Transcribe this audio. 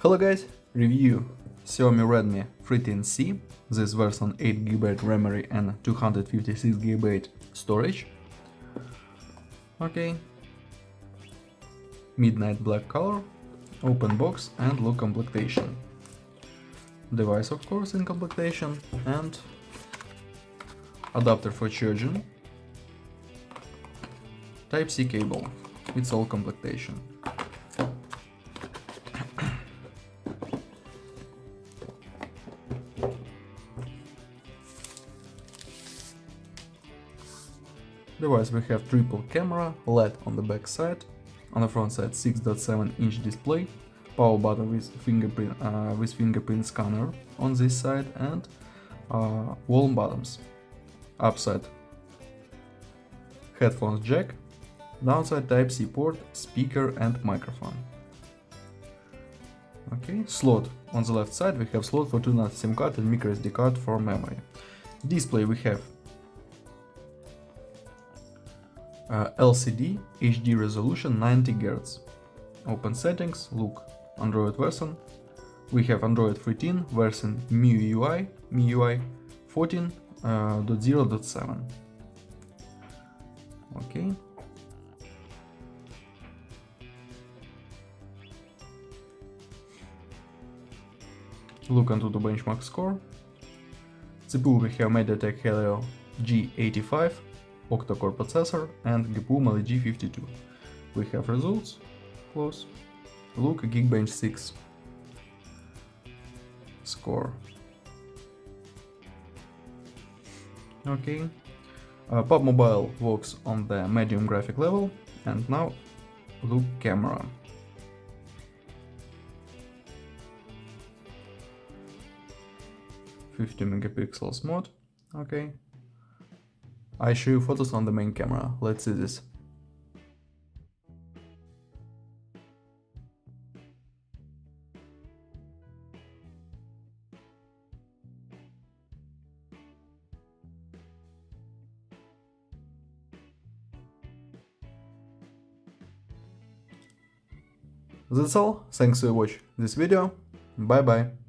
Hello guys, review Xiaomi Redmi 13C. This version 8GB memory and 256GB storage. Okay. Midnight black color, open box and look completion. Device of course in completion and adapter for charging. Type-C cable. It's all completion. Device we have triple camera, LED on the back side, on the front side 6.7-inch display, power button with fingerprint scanner on this side and wall buttons. Upside headphones jack, downside Type-C port, speaker and microphone. Okay, slot on the left side we have slot for 2 SIM card and microSD card for memory. Display we have LCD HD resolution 90 Hz. Open settings, look Android version. We have Android 13 version MIUI 14.0.7. Okay. Look into the benchmark score. CPU we have MediaTek Helio G85 octa-core processor and GPU Mali G52. We have results, close, look Geekbench 6 score. Okay, PUBG Mobile works on the medium graphic level and now look camera. (50 megapixels mode, okay. I show you photos on the main camera, let's see this. That's all, thanks for watching this video, bye bye.